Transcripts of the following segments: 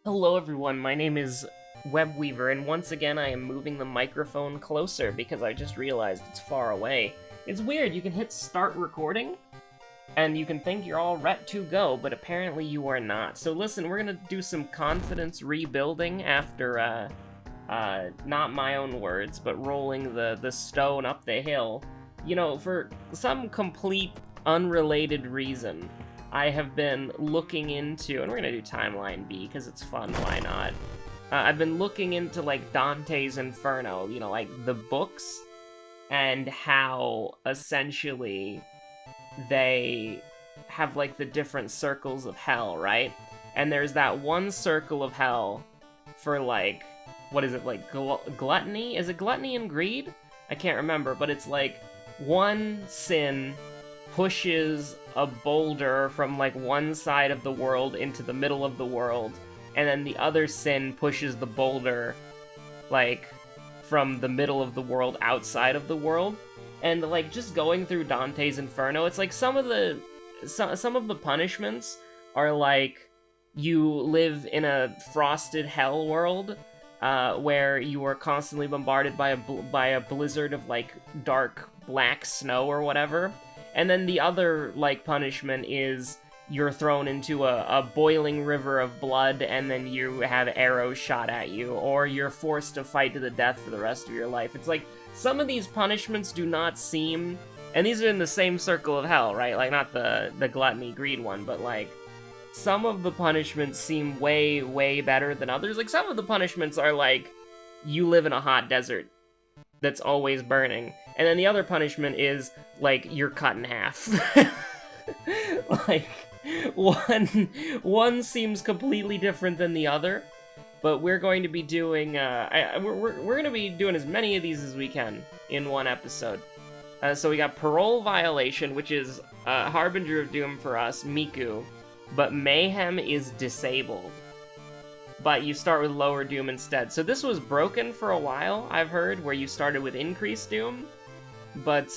Hello everyone, my name is Webweaver, and once again I am moving the microphone closer because I just realized it's far away. It's weird, you can hit start recording, and you can think you're all ret to go, but apparently you are not. So listen, we're gonna do some confidence rebuilding after, not my own words, but rolling the stone up the hill. You know, for some complete unrelated reason, I have been looking into, and we're gonna do Timeline B, because it's fun, why not? I've been looking into, like, Dante's Inferno, you know, like, the books, and how, essentially, they have, like, the different circles of hell, right? And there's that one circle of hell for, like, what is it, like, gluttony? Is it gluttony and greed? I can't remember, but it's, like, one sin pushes a boulder from, like, one side of the world into the middle of the world, and then the other sin pushes the boulder, like, from the middle of the world outside of the world. And, like, just going through Dante's Inferno, it's like some of the punishments are, like, you live in a frosted hell world, where you are constantly bombarded by a blizzard of, like, dark black snow or whatever. And then the other, like, punishment is you're thrown into a boiling river of blood, and then you have arrows shot at you, or you're forced to fight to the death for the rest of your life. It's like, some of these punishments do not seem... And these are in the same circle of hell, right? Like, not the gluttony greed one, but, like, some of the punishments seem way, way better than others. Like, some of the punishments are like, you live in a hot desert that's always burning. And then the other punishment is, like, you're cut in half. Like, one seems completely different than the other, but we're going to be doing, we're going to be doing as many of these as we can in one episode. So we got Parole Violation, which is Harbinger of Doom for us, Miku, but Mayhem is disabled. But you start with Lower Doom instead. So this was broken for a while, I've heard, where you started with Increased Doom. But,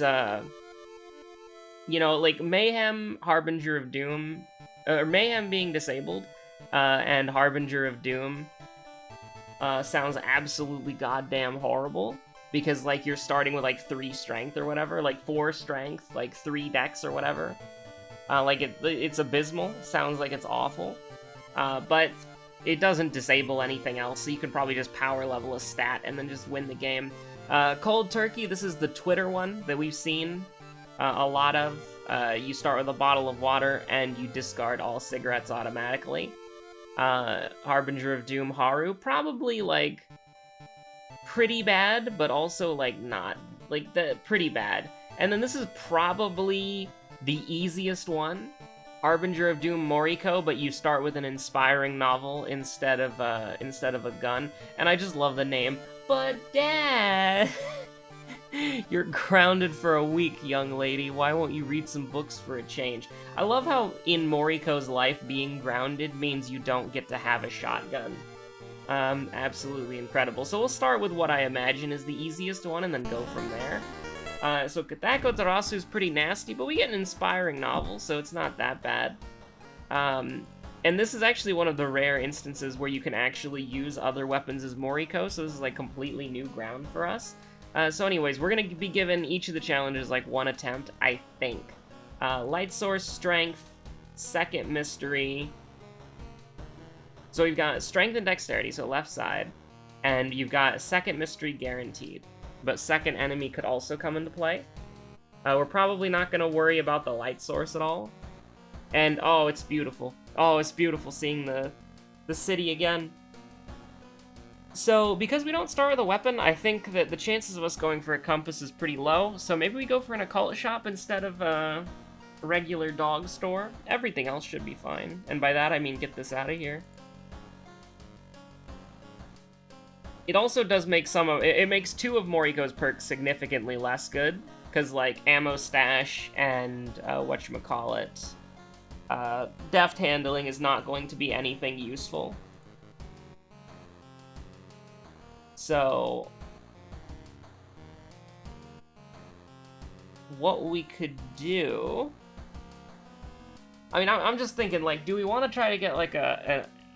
you know, like, Mayhem, Harbinger of Doom, or Mayhem being disabled, and Harbinger of Doom, sounds absolutely goddamn horrible. Because, like, you're starting with, like, 3 strength or whatever, like, 4 strength, like, 3 dex or whatever. Like, it's abysmal, sounds like it's awful. But it doesn't disable anything else, so you can probably just power level a stat and then just win the game. Cold Turkey, this is the Twitter one that we've seen a lot of. You start with a bottle of water and you discard all cigarettes automatically. Harbinger of Doom Haru, probably, like, pretty bad, but also, like, not. Like, pretty bad. And then this is probably the easiest one. Harbinger of Doom Moriko, but you start with an inspiring novel instead of a gun. And I just love the name. But Dad! You're grounded for a week, young lady. Why won't you read some books for a change? I love how in Moriko's life, being grounded means you don't get to have a shotgun. Absolutely incredible. So we'll start with what I imagine is the easiest one and then go from there. So Katako Tarasu is pretty nasty, but we get an inspiring novel, so it's not that bad. And this is actually one of the rare instances where you can actually use other weapons as Moriko, so this is, like, completely new ground for us. So anyways, we're gonna be given each of the challenges, like, 1 attempt, I think. Light Source, Strength, Second Mystery. So we've got Strength and Dexterity, so left side, and you've got Second Mystery guaranteed. But Second Enemy could also come into play. We're probably not going to worry about the light source at all. And, oh, it's beautiful. Oh, it's beautiful seeing the city again. So, because we don't start with a weapon, I think that the chances of us going for a compass is pretty low. So maybe we go for an occult shop instead of a regular dog store. Everything else should be fine. And by that, I mean get this out of here. It also does make it makes 2 of Moriko's perks significantly less good, because, like, Ammo Stash and, whatchamacallit, Deft Handling is not going to be anything useful. So, what we could do... I mean, I'm just thinking, like, do we want to try to get, like,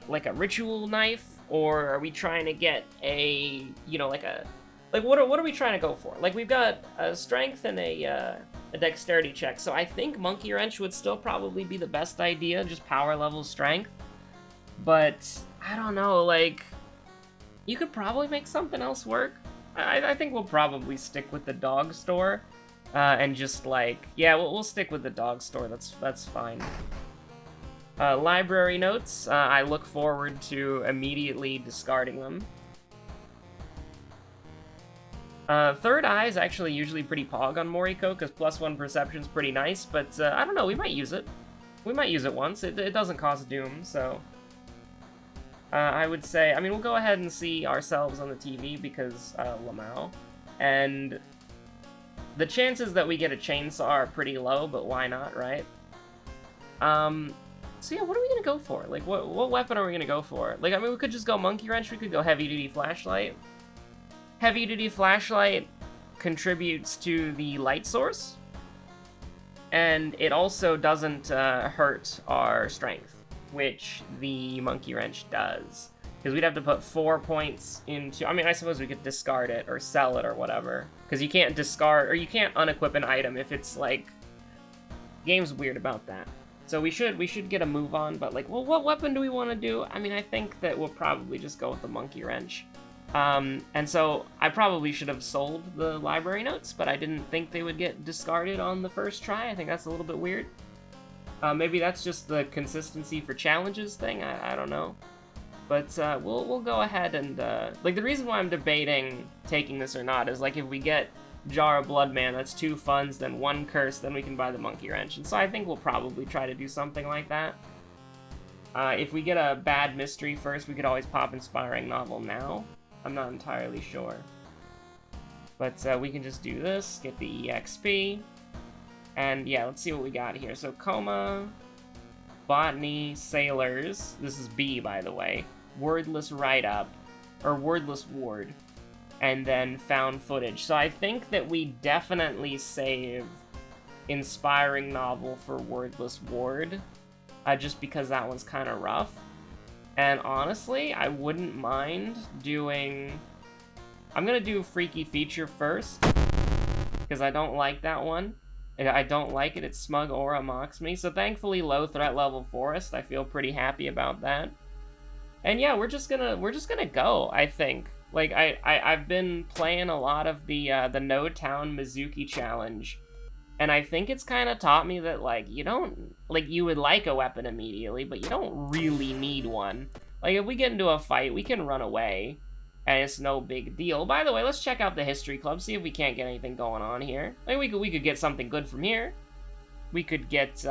like a ritual knife, or are we trying to get a, you know, like a, like what are we trying to go for? Like we've got a strength and a dexterity check, so I think monkey wrench would still probably be the best idea, just power level strength. But I don't know, like you could probably make something else work. I think we'll probably stick with the dog store, and just like, yeah, we'll stick with the dog store. That's fine. Library notes. I look forward to immediately discarding them. Third eye is actually usually pretty pog on Moriko, because +1 perception's pretty nice, but I don't know, we might use it. We might use it once. It doesn't cost doom, so... I would say, I mean, we'll go ahead and see ourselves on the TV, because Lamau. And the chances that we get a chainsaw are pretty low, but why not, right? So yeah, what are we gonna go for? Like, what weapon are we gonna go for? Like, I mean, we could just go monkey wrench, we could go heavy-duty flashlight. Heavy-duty flashlight contributes to the light source, and it also doesn't hurt our strength, which the monkey wrench does. Because we'd have to put 4 points into... I mean, I suppose we could discard it or sell it or whatever. Because you can't discard, or you can't unequip an item if it's like... Game's weird about that. So we should get a move on, but like, well, what weapon do we want to do? I mean, I think that we'll probably just go with the monkey wrench. And so I probably should have sold the library notes, but I didn't think they would get discarded on the first try. I think that's a little bit weird. Maybe that's just the consistency for challenges thing, I don't know. But we'll go ahead and, like, the reason why I'm debating taking this or not is, like, if we get Jar of Blood Man, that's 2 funds, then 1 curse, then we can buy the monkey wrench. And so I think we'll probably try to do something like that. If we get a bad mystery first, we could always pop Inspiring Novel now. I'm not entirely sure. But we can just do this, get the EXP. And yeah, let's see what we got here. So Coma, Botany, Sailors. This is B, by the way. Wordless Write-Up, or Wordless Ward. And then Found Footage. So I think that we definitely save Inspiring Novel for Wordless Ward. Just because that one's kind of rough. And honestly, I wouldn't mind doing... I'm gonna do Freaky Feature first, because I don't like that one. I don't like it, its Smug Aura mocks me. So thankfully, low threat level Forest, I feel pretty happy about that. And yeah, we're just gonna go, I think. Like, I've been playing a lot of the No Town Mizuki challenge, and I think it's kind of taught me that, like, you don't, like, you would like a weapon immediately, but you don't really need one. Like, if we get into a fight, we can run away, and it's no big deal. By the way, let's check out the History Club, see if we can't get anything going on here. Like, we could get something good from here. We could get,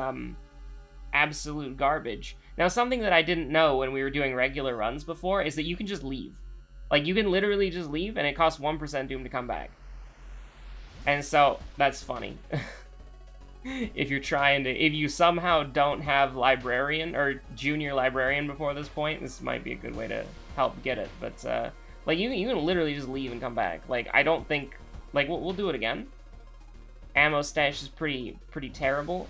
absolute garbage. Now, something that I didn't know when we were doing regular runs before is that you can just leave. Like, you can literally just leave, and it costs 1% doom to come back. And so, that's funny. If you somehow don't have Librarian, or Junior Librarian before this point, this might be a good way to help get it. But, like, you can literally just leave and come back. Like, I don't think... Like, we'll do it again. Ammo stash is pretty terrible.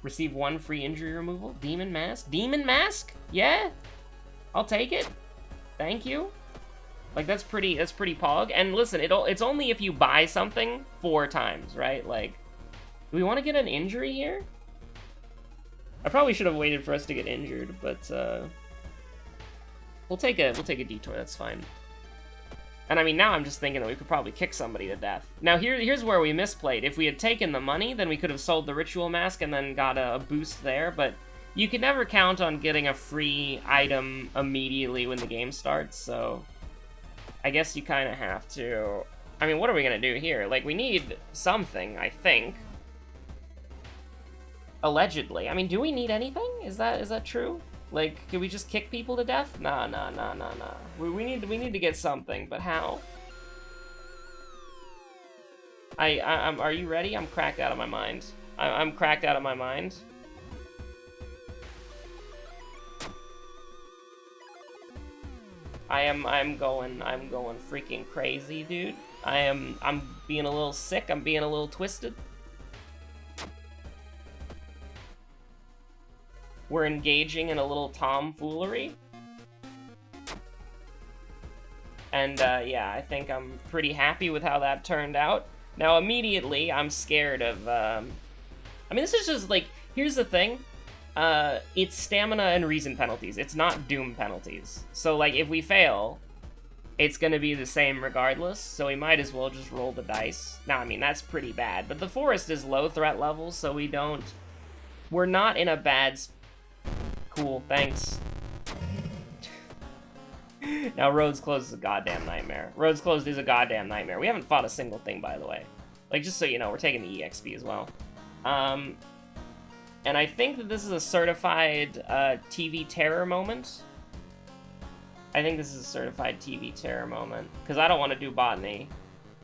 Receive 1 free injury removal. Demon Mask? Demon Mask? Yeah? I'll take it. Thank you. Like, that's pretty pog. And listen, it's only if you buy something 4 times, right? Like, do we want to get an injury here? I probably should have waited for us to get injured, but we'll take a detour. That's fine. And I mean, now I'm just thinking that we could probably kick somebody to death. Now here's where we misplayed. If we had taken the money, then we could have sold the ritual mask and then got a boost there, but you can never count on getting a free item immediately when the game starts, so I guess you kind of have to... I mean, what are we gonna do here? Like, we need something, I think. Allegedly. I mean, do we need anything? Is that true? Like, can we just kick people to death? Nah. We need to get something, but how? Are you ready? I'm cracked out of my mind. I'm cracked out of my mind. I'm going freaking crazy, dude. I'm being a little sick, I'm being a little twisted. we're engaging in a little tomfoolery. And, yeah, I think I'm pretty happy with how that turned out. Now, immediately, I'm scared of, I mean, this is just, like, here's the thing. It's stamina and reason penalties. It's not doom penalties. So, like, if we fail, it's gonna be the same regardless, so we might as well just roll the dice. Now, I mean, that's pretty bad, but the forest is low threat level, so we're not in a bad... Cool, thanks. Now, Roads Closed is a goddamn nightmare. Roads Closed is a goddamn nightmare. We haven't fought a single thing, by the way. Like, just so you know, we're taking the EXP as well. And I think that this is a certified TV terror moment. I think this is a certified TV terror moment, because I don't want to do botany.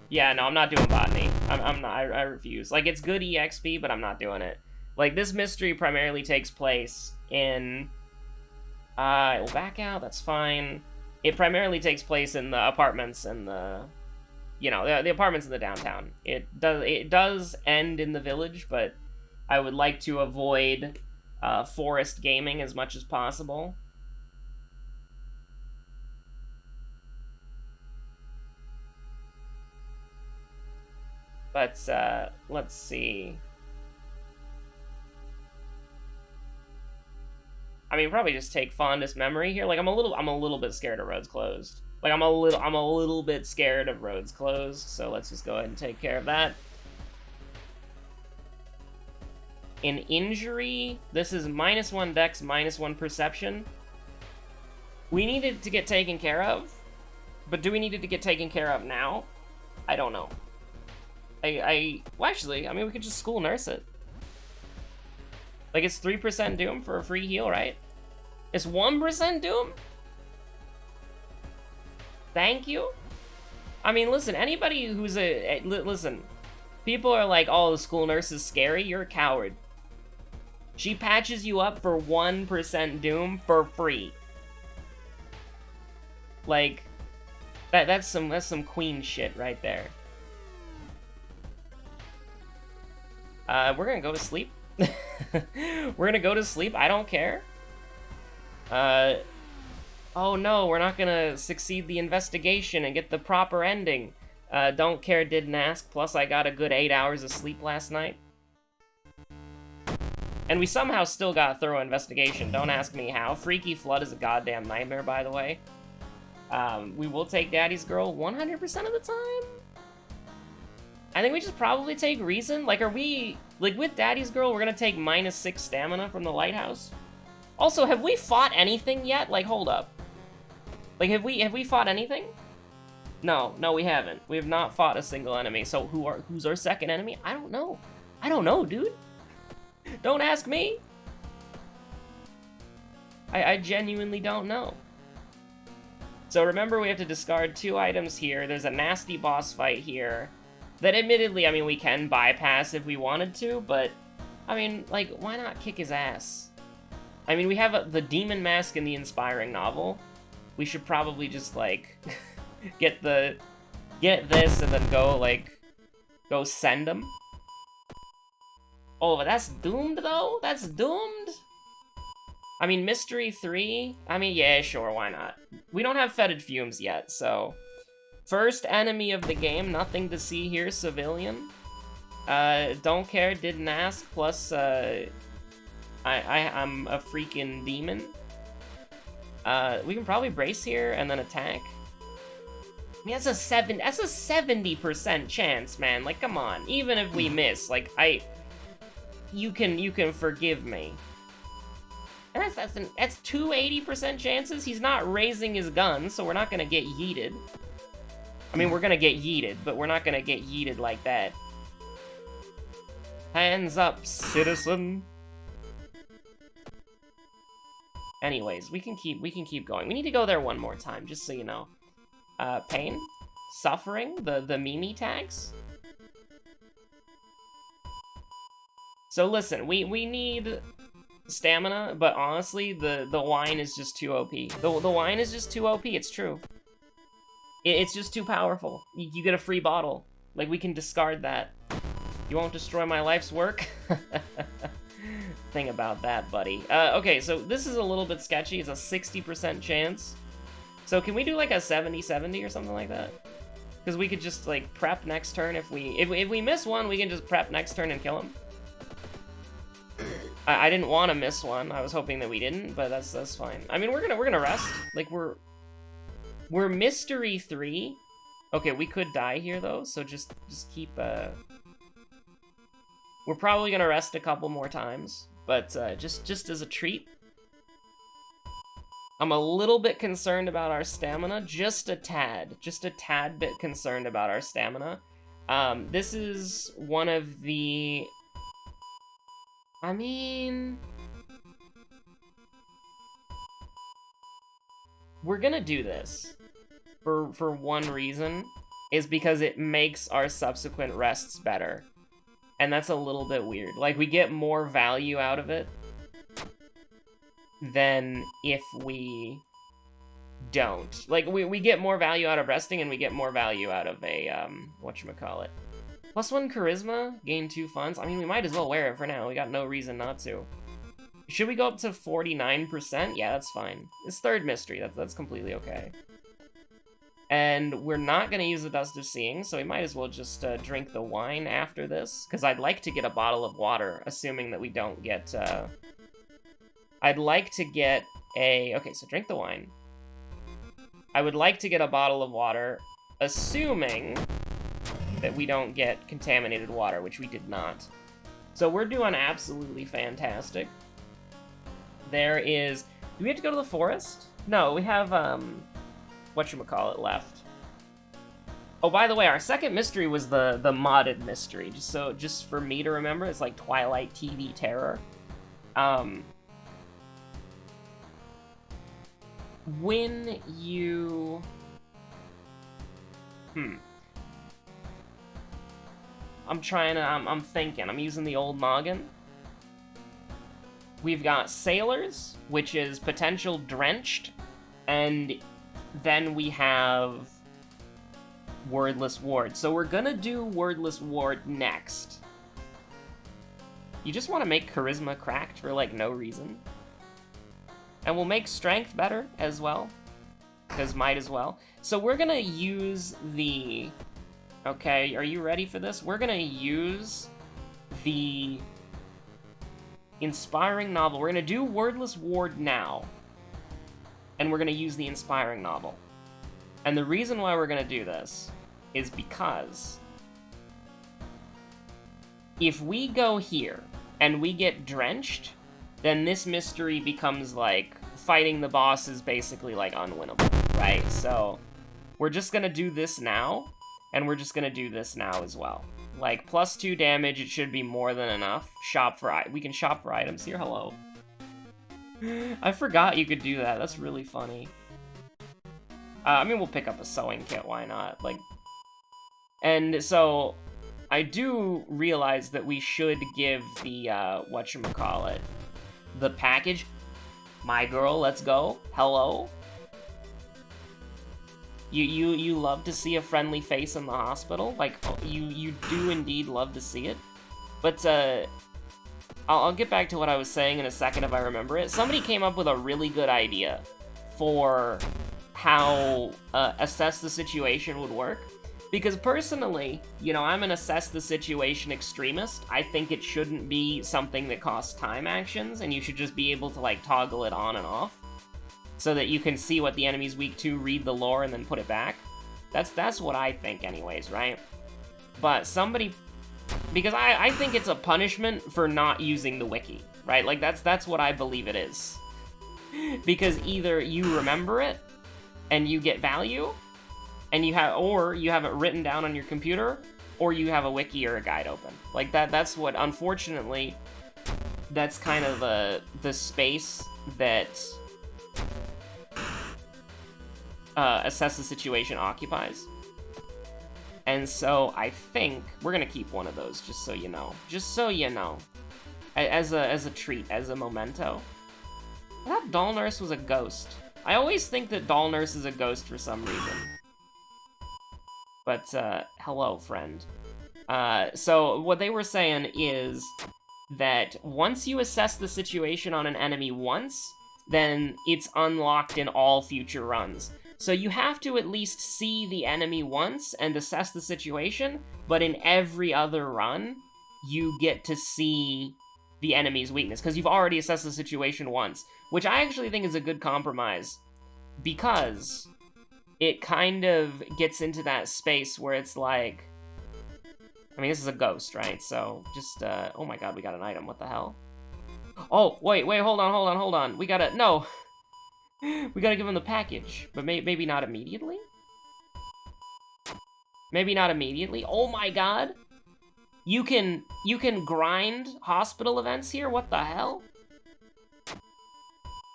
Yeah, no, I'm not doing botany. I'm not, I refuse. Like, it's good EXP, but I'm not doing it. Like, this mystery primarily takes place in... we'll back out, that's fine. It primarily takes place in the apartments and the... You know, the apartments in the downtown. It does end in the village, but I would like to avoid forest gaming as much as possible. But, let's see. I mean, probably just take fondest memory here. Like, I'm a little bit scared of Roads Closed. Like, I'm a little bit scared of Roads Closed, so let's just go ahead and take care of that. In injury, this is -1 dex, -1 perception. We needed to get taken care of, but do we need it to get taken care of now? I don't know. Well, actually, I mean, we could just school nurse it. Like, it's 3% doom for a free heal, right? It's 1% doom? Thank you? I mean, listen, anybody who's listen, people are like, oh, the school nurse is scary. You're a coward. She patches you up for 1% doom for free. Like, that's some queen shit right there. We're gonna go to sleep. We're gonna go to sleep. I don't care. Oh no, we're not gonna succeed the investigation and get the proper ending. Don't care, didn't ask. Plus, I got a good 8 hours of sleep last night. And we somehow still got a thorough investigation. Don't ask me how. Freaky Flood is a goddamn nightmare, by the way. We will take Daddy's Girl 100% of the time. I think we just probably take Reason. Like, are we... Like, with Daddy's Girl, we're gonna take -6 stamina from the lighthouse. Also, have we fought anything yet? Like, hold up. Like, have we fought anything? No, we haven't. We have not fought a single enemy. So who's our second enemy? I don't know. I don't know, dude. Don't ask me. I genuinely don't know. So remember, we have to discard 2 items here. There's a nasty boss fight here. That admittedly, I mean, we can bypass if we wanted to, but, I mean, like, why not kick his ass? I mean, we have the Demon Mask in the Inspiring Novel. We should probably just, like, get this and then go send him. Oh, but that's doomed, though? That's doomed? I mean, Mystery 3? I mean, yeah, sure, why not? We don't have Fetid Fumes yet, so... First enemy of the game, nothing to see here, civilian. Don't care, didn't ask, plus, I'm a freaking demon. We can probably brace here and then attack. I mean, that's a 70% chance, man. Like, come on. Even if we miss, like, you can forgive me. And that's 2 80% chances. He's not raising his gun, so we're not gonna get yeeted. I mean, we're gonna get yeeted, but we're not gonna get yeeted like that. Hands up, citizen. Anyways, we can keep going. We need to go there one more time, just so you know. Pain, suffering, the Mimi tags. So listen, we need stamina, but honestly, the wine is just too OP. The wine is just too OP. It's true. It's just too powerful. You get a free bottle. Like, we can discard that. You won't destroy my life's work? thing about that, buddy. Okay, so this is a little bit sketchy. It's a 60% chance. So can we do like a 70-70 or something like that? Because we could just like prep next turn if we miss one, we can just prep next turn and kill him. I didn't want to miss one. I was hoping that we didn't, but that's fine. I mean, we're gonna rest. Like we're mystery 3. Okay, we could die here though, so just keep we're probably gonna rest a couple more times, but just as a treat. I'm a little bit concerned about our stamina, just a tad bit concerned about our stamina. This is one of the, I mean, we're gonna do this for one reason, is because it makes our subsequent rests better. And that's a little bit weird. Like, we get more value out of it than if we don't. Like, we get more value out of resting, and we get more value out of a, whatchamacallit. +1 charisma, gain 2 funds. I mean, we might as well wear it for now. We got no reason not to. Should we go up to 49%? Yeah, that's fine. It's third mystery. That's completely okay. And we're not going to use the Dust of Seeing, so we might as well just drink the wine after this, because I'd like to get a bottle of water, assuming that we don't get... I'd like to get a... Okay, so drink the wine. I would like to get a bottle of water, assuming that we don't get contaminated water, which we did not. So we're doing absolutely fantastic. There is... Do we have to go to the forest? No, we have, whatchamacallit left. Oh, by the way, our second mystery was the modded mystery. Just for me to remember, it's like Twilight TV Terror. When you... I'm thinking. I'm using the old noggin. We've got Sailors, which is potential drenched, and then we have Wordless Ward. So we're gonna do Wordless Ward next. You just want to make Charisma cracked for, like, no reason. And we'll make Strength better as well, because might as well. So we're gonna use the... Okay, are you ready for this? We're gonna use the Inspiring Novel. We're gonna do Wordless Ward now, and we're gonna use the Inspiring Novel. And the reason why we're gonna do this is because if we go here and we get drenched, then this mystery becomes like fighting the boss is basically like unwinnable, right? So we're just gonna do this now, and we're just gonna do this now as well. Like, +2 damage, it should be more than enough. We can shop for items here, hello. I forgot you could do that, that's really funny. I mean, we'll pick up a sewing kit, why not? Like, and so, I do realize that we should give the, whatchamacallit, the package. My girl, let's go, hello. You love to see a friendly face in the hospital, like, you do indeed love to see it. But, I'll get back to what I was saying in a second if I remember it. Somebody came up with a really good idea for how assess the situation would work. Because personally, you know, I'm an assess the situation extremist. I think it shouldn't be something that costs time actions, and you should just be able to, like, toggle it on and off, so that you can see what the enemy's weak to, read the lore, and then put it back. That's what I think anyways, right? But somebody... Because I think it's a punishment for not using the wiki, right? Like, that's what I believe it is. Because either you remember it, and you get value, and or you have it written down on your computer, or you have a wiki or a guide open. Like, that's what, unfortunately, that's kind of the space that assess the situation occupies. And so I think we're gonna keep one of those, just so you know. Just so you know. As a treat, as a memento. I thought Doll Nurse was a ghost. I always think that Doll Nurse is a ghost for some reason. But, hello, friend. So what they were saying is, that once you assess the situation on an enemy once, then it's unlocked in all future runs. So you have to at least see the enemy once and assess the situation, but in every other run, you get to see the enemy's weakness, because you've already assessed the situation once, which I actually think is a good compromise, because it kind of gets into that space where it's like, I mean, this is a ghost, right? So just, oh my god, we got an item, what the hell? Oh, wait, hold on. We gotta, no. We gotta give him the package, but maybe not immediately? Maybe not immediately? Oh my god! You can grind hospital events here? What the hell?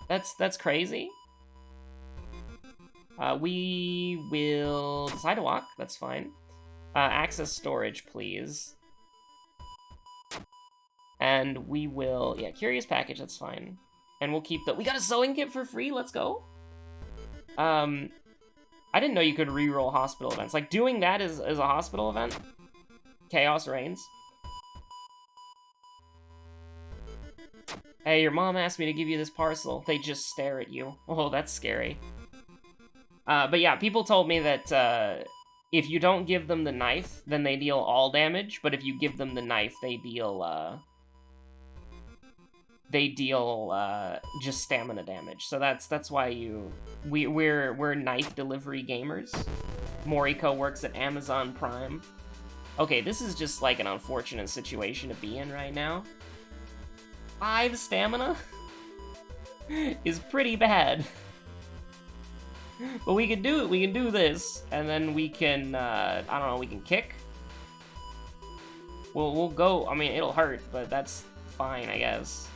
That's crazy. We will decide to walk, that's fine. Access storage, please. And we will, yeah, curious package, that's fine. And we'll keep we got a sewing kit for free, let's go. I didn't know you could reroll hospital events. Like, doing that is a hospital event? Chaos reigns. Hey, your mom asked me to give you this parcel. They just stare at you. Oh, that's scary. But yeah, people told me that if you don't give them the knife, then they deal all damage, but if you give them the knife, they deal just stamina damage. So that's why we're knife delivery gamers. Moriko works at Amazon Prime. Okay, this is just like an unfortunate situation to be in right now. 5 stamina is pretty bad. But we can do it. We can do this, and then we can I don't know, we can kick. We'll go. I mean, it'll hurt, but that's fine, I guess.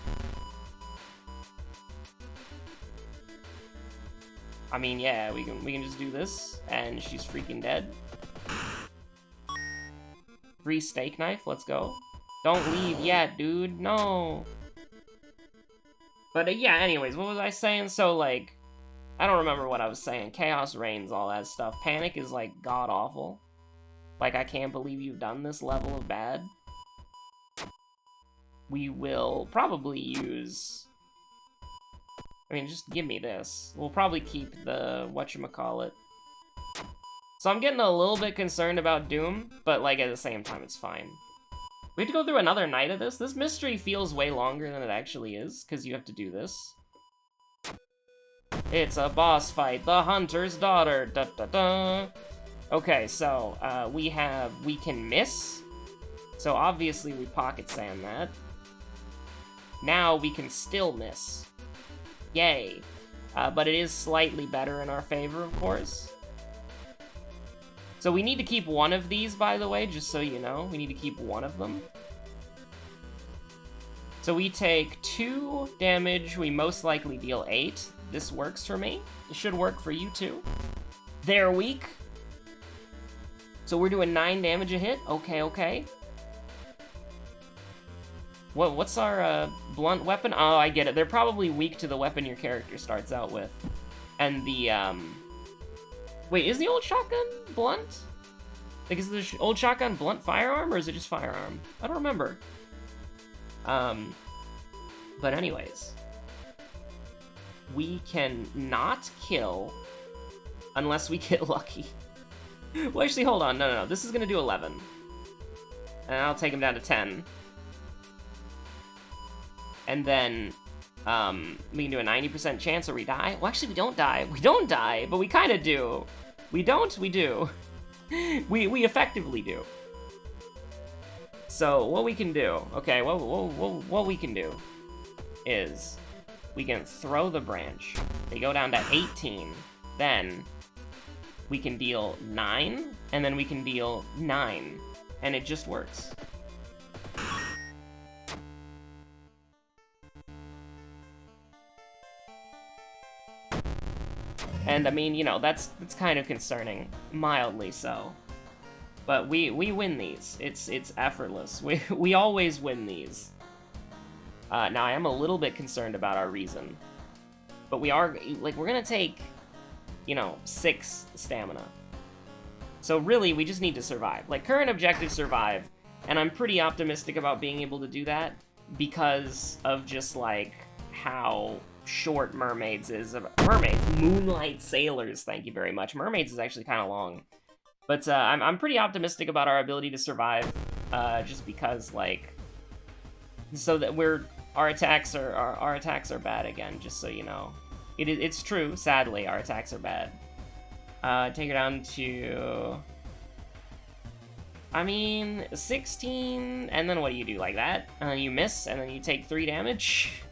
I mean, yeah, we can just do this, and she's freaking dead. Free steak knife, let's go. Don't leave yet, dude, no. But yeah, anyways, what was I saying? So, like, I don't remember what I was saying. Chaos reigns, all that stuff. Panic is, like, god-awful. Like, I can't believe you've done this level of bad. We will probably use... I mean, just give me this. We'll probably keep the whatchamacallit. So I'm getting a little bit concerned about Doom, but, like, at the same time, it's fine. We have to go through another night of this? This mystery feels way longer than it actually is, because you have to do this. It's a boss fight, the hunter's daughter, da-da-da. Okay, so, we can miss. So obviously we pocket sand that. Now we can still miss. Yay. But it is slightly better in our favor, of course. So we need to keep one of these, by the way, just so you know. We need to keep one of them. So we take 2 damage, we most likely deal 8. This works for me. It should work for you too. They're weak. So we're doing 9 damage a hit. Okay. What's our blunt weapon? Oh, I get it. They're probably weak to the weapon your character starts out with. And the, wait, is the old shotgun blunt? Like, is the old shotgun blunt firearm, or is it just firearm? I don't remember. But anyways. We can not kill unless we get lucky. Well, actually, hold on. No. This is gonna do 11. And I'll take him down to 10. And then, we can do a 90% chance or we die. Well, actually, we don't die. We don't die, but we kind of do. We don't, we do. we effectively do. So, what we can do, okay, what we can do is we can throw the branch. They go down to 18. Then we can deal 9, and then we can deal 9. And it just works. And I mean, you know, that's kind of concerning, mildly so. But we win these. It's effortless. We always win these. Now I am a little bit concerned about our reason, but we are we're gonna take, you know, 6 stamina. So really, we just need to survive. Like, current objective, survive, and I'm pretty optimistic about being able to do that. because of just, like, how short Mermaids is. Mermaids, Moonlight Sailors, thank you very much. Mermaids is actually kind of long. But I'm pretty optimistic about our ability to survive, just because, like, so that our attacks are bad again, just so you know. It's true, sadly, our attacks are bad. Take it down to, I mean, 16, and then what do you do, like that? You miss, and then you take 3 damage?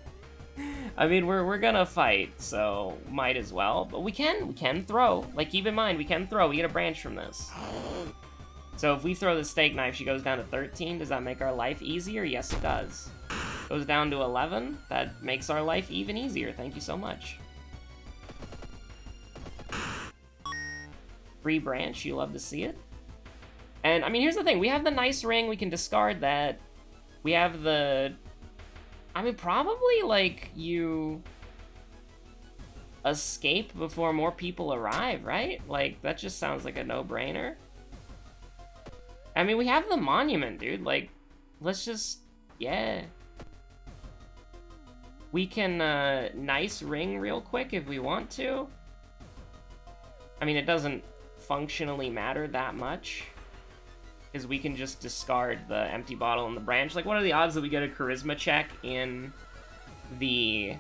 I mean, we're gonna fight, so might as well. But we can throw. Like, keep in mind, we can throw. We get a branch from this. So if we throw the steak knife, she goes down to 13. Does that make our life easier? Yes, it does. Goes down to 11. That makes our life even easier. Thank you so much. Free branch. You love to see it. And, I mean, here's the thing. We have the nice ring. We can discard that. We have the... I mean, probably, like, you escape before more people arrive, right? Like, that just sounds like a no-brainer. I mean, we have the monument, dude. Like, let's just... yeah. We can, nice ring real quick if we want to. I mean, it doesn't functionally matter that much, because we can just discard the empty bottle and the branch. Like, what are the odds that we get a charisma check in the...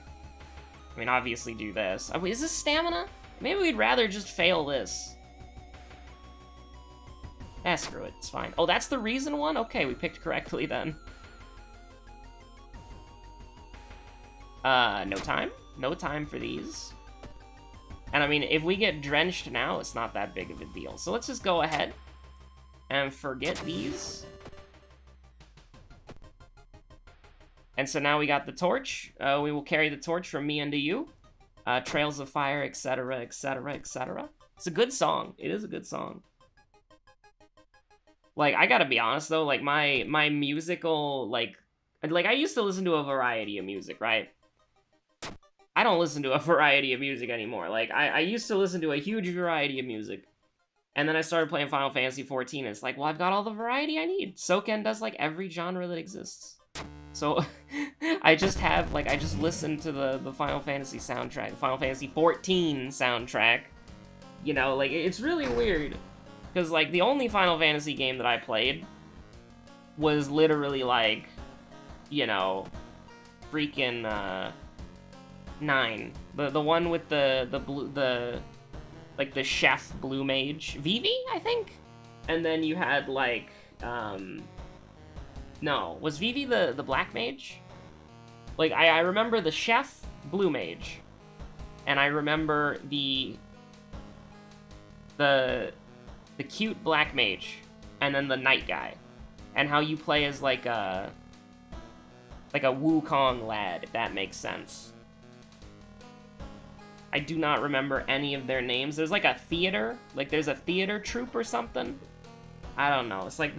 I mean, obviously do this. Oh, is this stamina? Maybe we'd rather just fail this. Ah, screw it. It's fine. Oh, that's the reason one? Okay, we picked correctly then. No time. No time for these. And I mean, if we get drenched now, it's not that big of a deal. So let's just go ahead and forget these. And so now we got the torch. We will carry the torch from me into you. Trails of Fire, etc., etc., etc. It's a good song. It is a good song. Like, I gotta be honest, though, like, my musical, like, I used to listen to a variety of music, right? I don't listen to a variety of music anymore. Like, I used to listen to a huge variety of music. And then I started playing Final Fantasy XIV, and it's like, well, I've got all the variety I need. Soken does, like, every genre that exists. So, I just have, like, I just listen to the Final Fantasy soundtrack, Final Fantasy XIV soundtrack. You know, like, it's really weird. Because, like, the only Final Fantasy game that I played was literally, like, you know, freaking, 9. The one with the blue, like, the chef blue mage. Vivi, I think? And then you had, like, no. Was Vivi the black mage? Like, I remember the chef blue mage. And I remember the cute black mage. And then the knight guy. And how you play as, like a Wukong lad, if that makes sense. I do not remember any of their names. There's like a theater, like there's a theater troupe or something. I don't know. It's like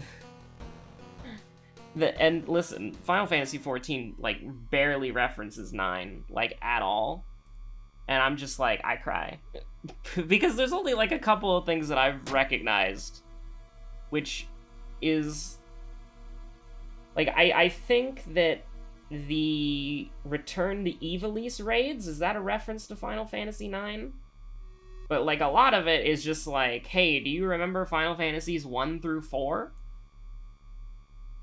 and listen, Final Fantasy XIV like barely references 9 like at all, and I'm just like I cry because there's only like a couple of things that I've recognized, which is like I think that the Return to Ivalice raids, is that a reference to Final Fantasy IX? But, like, a lot of it is just like, hey, do you remember Final Fantasies 1 through 4?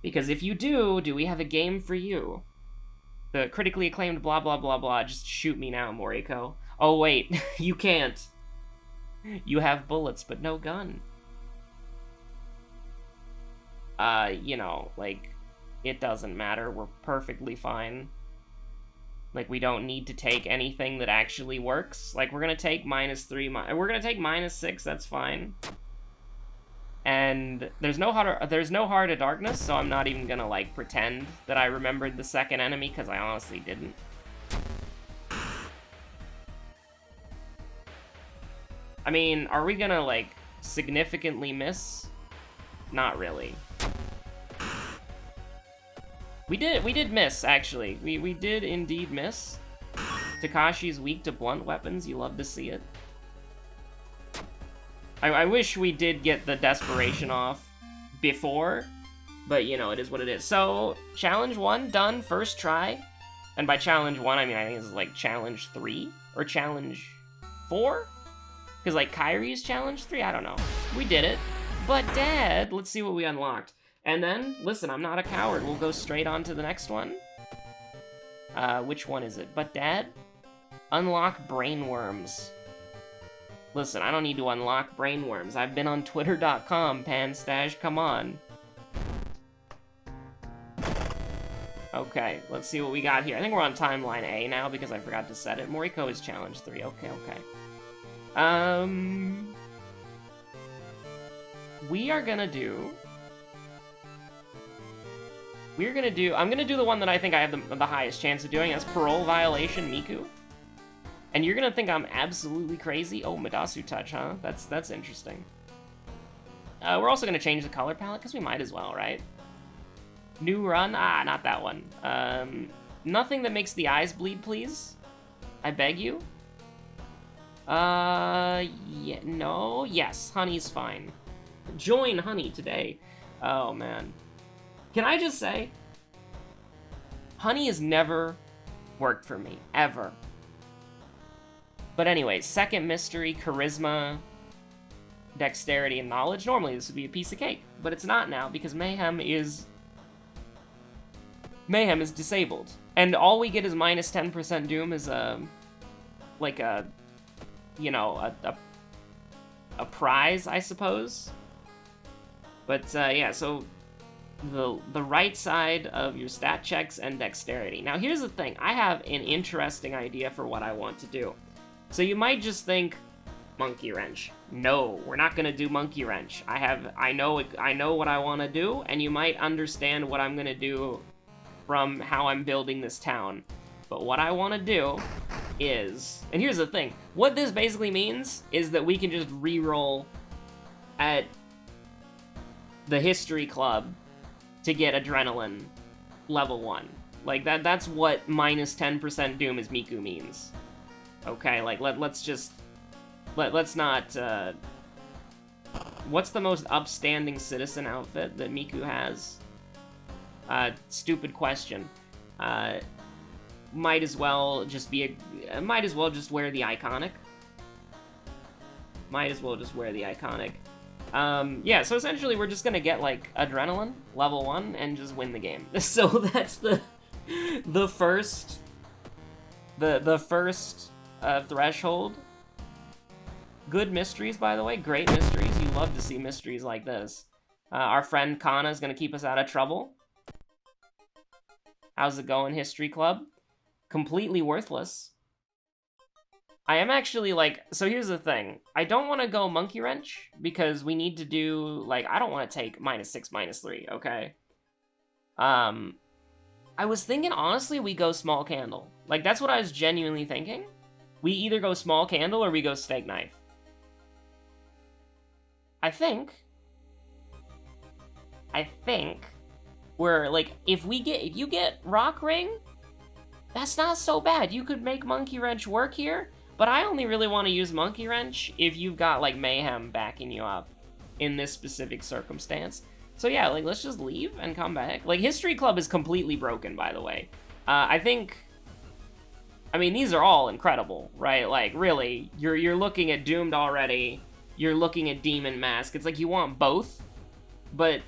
Because if you do we have a game for you? The critically acclaimed blah blah blah blah, just shoot me now, Moriko. Oh, wait, you can't. You have bullets, but no gun. You know, like... it doesn't matter, we're perfectly fine. Like, we don't need to take anything that actually works. Like, we're gonna take -3, we're gonna take -6, that's fine. And there's no Heart of Darkness, so I'm not even gonna, like, pretend that I remembered the second enemy, because I honestly didn't. I mean, are we gonna, like, significantly miss? Not really. We did miss, actually. We did indeed miss. Takashi's weak to blunt weapons, you love to see it. I wish we did get the desperation off before, But, you know, it is what it is. So, challenge 1, done, first try. And by challenge 1, I mean, I think it's like challenge 3? Or challenge 4? Because, like, Kyrie's challenge 3? I don't know. We did it. But, Dad, let's see what we unlocked. And then, listen, I'm not a coward. We'll go straight on to the next one. Which one is it? But, Dad, unlock brainworms. Listen, I don't need to unlock brainworms. I've been on twitter.com, Panstash, come on. Okay, let's see what we got here. I think we're on timeline A now because I forgot to set it. Moriko is challenge 3. Okay. We are gonna do... I'm gonna do the one that I think I have the highest chance of doing. That's Parole Violation, Miku. And you're gonna think I'm absolutely crazy. Oh, Midasu Touch, huh? That's interesting. We're also gonna change the color palette, because we might as well, right? New run? Ah, not that one. Nothing that makes the eyes bleed, please. I beg you. Yeah, no, yes, Honey's fine. Join Honey today. Oh, man. Can I just say, Honey has never worked for me, ever. But anyway, second mystery, charisma, dexterity, and knowledge. Normally this would be a piece of cake, but it's not now because Mayhem is disabled. And all we get is minus 10% Doom is like a, you know, a prize, I suppose. But yeah, so the right side of your stat checks and dexterity. Now here's the thing, I have an interesting idea for what I want to do. So you might just think, Monkey Wrench. No, we're not gonna do Monkey Wrench. I know what I want to do, and you might understand what I'm gonna do from how I'm building this town. But what I want to do is, and here's the thing, what this basically means is that we can just re-roll at the History Club to get Adrenaline level 1. Like, that's what minus 10% Doom is Miku means. Okay, like, let's not, what's the most upstanding citizen outfit that Miku has? Stupid question. Might as well just wear the iconic. Yeah, so essentially we're just gonna get, like, Adrenaline, level 1, and just win the game. So that's the first threshold. Good mysteries, by the way. Great mysteries. You love to see mysteries like this. Our friend Kana is gonna keep us out of trouble. How's it going, History Club? Completely worthless. I am actually, like, so here's the thing. I don't want to go Monkey Wrench, because we need to do, like, I don't want to take -6, -3, okay? I was thinking, honestly, we go Small Candle. Like, that's what I was genuinely thinking. We either go Small Candle or we go Steak Knife. I think we're, like, if you get Rock Ring, that's not so bad. You could make Monkey Wrench work here, but I only really want to use Monkey Wrench if you've got, like, Mayhem backing you up in this specific circumstance. So yeah, like, let's just leave and come back. Like, History Club is completely broken, by the way. I mean, these are all incredible, right? Like, really, you're looking at Doomed already, you're looking at Demon Mask. It's like you want both, but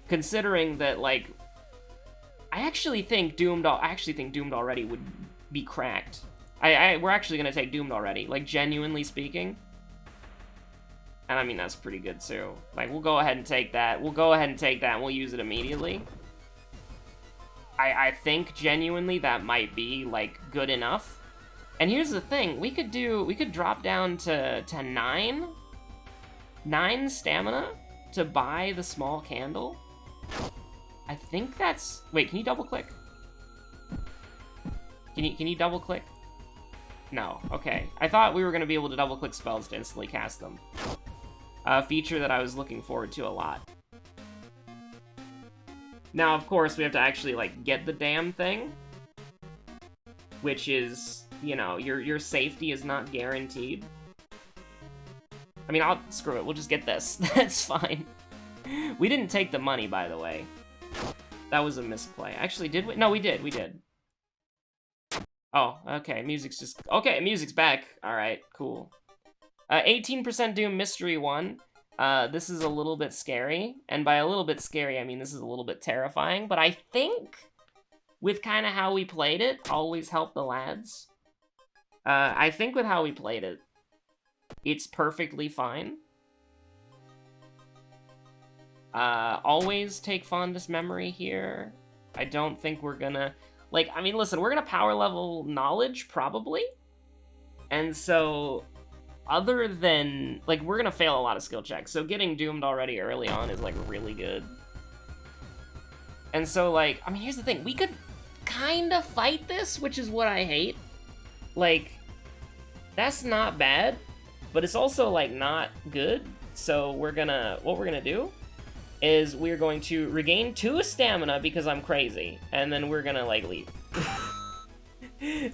considering that, like, I actually think Doomed already would be cracked. We're actually gonna take Doomed already, like, genuinely speaking. And I mean, that's pretty good too. Like, we'll go ahead and take that. And we'll use it immediately. I think genuinely that might be, like, good enough. And here's the thing, we could drop down to 9 stamina to buy the Small Candle. I think that's... Wait, can you double-click? Can you double-click? No, okay. I thought we were going to be able to double-click spells to instantly cast them. A feature that I was looking forward to a lot. Now, of course, we have to actually, like, get the damn thing. Which is, you know, your safety is not guaranteed. I mean, screw it, we'll just get this. That's fine. We didn't take the money, by the way. That was a misplay. Actually, did we? No, we did. We did. Oh, okay. Music's just... Okay, music's back. Alright, cool. 18% Doom Mystery 1. This is a little bit scary. And by a little bit scary, I mean this is a little bit terrifying. But I think, with kind of how we played it, always help the lads. I think with how we played it, it's perfectly fine. Always take fondest memory here. I don't think we're gonna... Like, I mean, listen, we're gonna power level knowledge, probably. And so, other than... Like, we're gonna fail a lot of skill checks, so getting doomed already early on is, like, really good. And so, like, I mean, here's the thing. We could kind of fight this, which is what I hate. Like, that's not bad, but it's also, like, not good. So we're gonna... What we're gonna do is we're going to regain 2 stamina because I'm crazy, and then we're gonna, like, leave.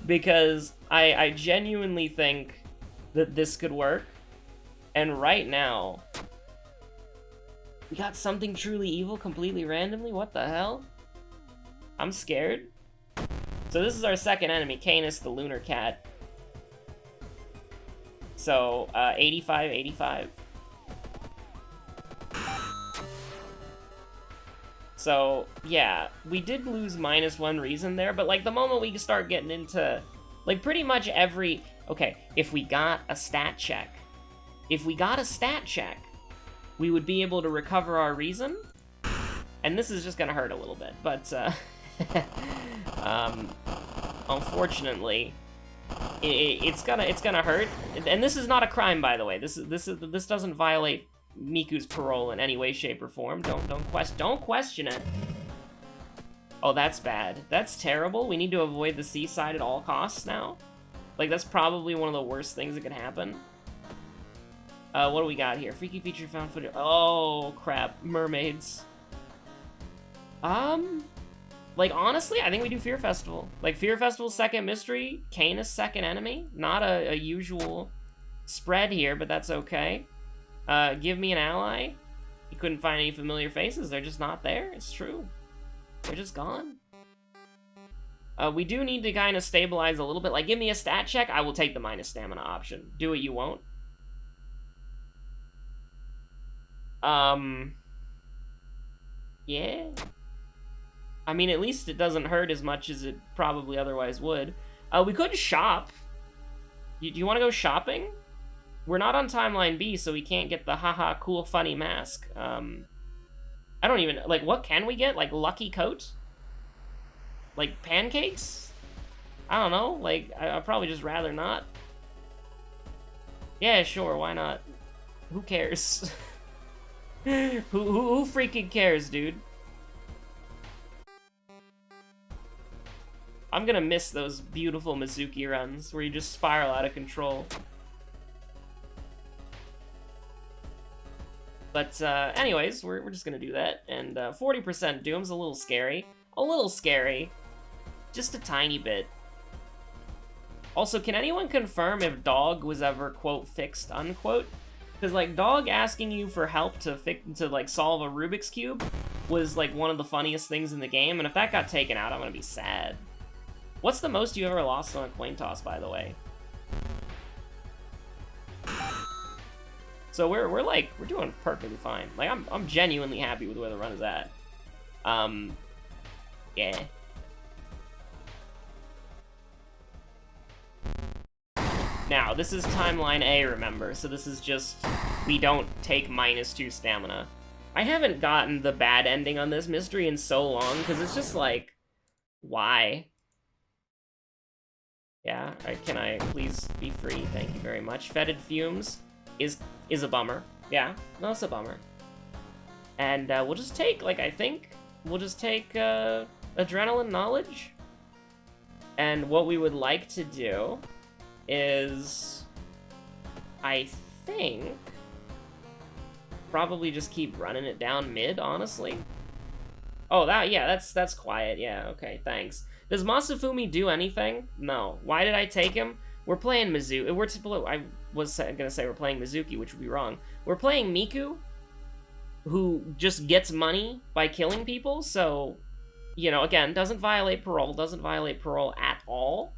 Because I genuinely think that this could work, and right now, we got something truly evil completely randomly? What the hell? I'm scared. So this is our second enemy, Canis the Lunar Cat. So, 85, 85. So, yeah, we did lose -1 reason there, but, like, the moment we start getting into, like, pretty much every... Okay, if we got a stat check, we would be able to recover our reason, and this is just gonna hurt a little bit, but, unfortunately, it's gonna hurt, and this is not a crime, by the way. This doesn't violate Miku's parole in any way, shape, or form. Don't question it. Oh, that's bad. That's terrible. We need to avoid the seaside at all costs now. Like, that's probably one of the worst things that could happen. What do we got here? Freaky feature found footage. Oh, crap. Mermaids. Like, honestly, I think we do Fear Festival. Like, Fear Festival's second mystery, Canis second enemy. Not a usual spread here, but that's okay. Give me an ally. You couldn't find any familiar faces. They're just not there. It's true. They're just gone. We do need to kind of stabilize a little bit. Like, give me a stat check. I will take the minus stamina option. Do it, you won't. Yeah. I mean, at least it doesn't hurt as much as it probably otherwise would. We could shop. Do you want to go shopping? We're not on timeline B, so we can't get the haha cool funny mask. I don't even, like, what can we get? Like, lucky coat? Like, pancakes? I don't know, like, I'd probably just rather not. Yeah, sure, why not? Who cares? who freaking cares, dude? I'm gonna miss those beautiful Mizuki runs where you just spiral out of control. But, anyways, we're just gonna do that, and 40% Doom's a little scary. A little scary. Just a tiny bit. Also, can anyone confirm if Dog was ever, quote, fixed, unquote? Because, like, Dog asking you for help to, like, solve a Rubik's Cube was, like, one of the funniest things in the game, and if that got taken out, I'm gonna be sad. What's the most you ever lost on a coin toss, by the way? So we're doing perfectly fine. Like, I'm genuinely happy with where the run is at. Yeah. Now, this is timeline A, remember, so this is just, we don't take -2 stamina. I haven't gotten the bad ending on this mystery in so long, because it's just like, why? Yeah, can I please be free? Thank you very much. Fetid fumes is a bummer. Yeah, no, it's a bummer. And we'll just take, like, I think, we'll just take adrenaline knowledge. And what we would like to do is, I think, probably just keep running it down mid, honestly. Oh, that's quiet. Yeah, okay, thanks. Does Masafumi do anything? No. Why did I take him? We're playing Mizuki. I was gonna say we're playing Mizuki, which would be wrong. We're playing Miku, who just gets money by killing people, so you know, again, doesn't violate parole at all.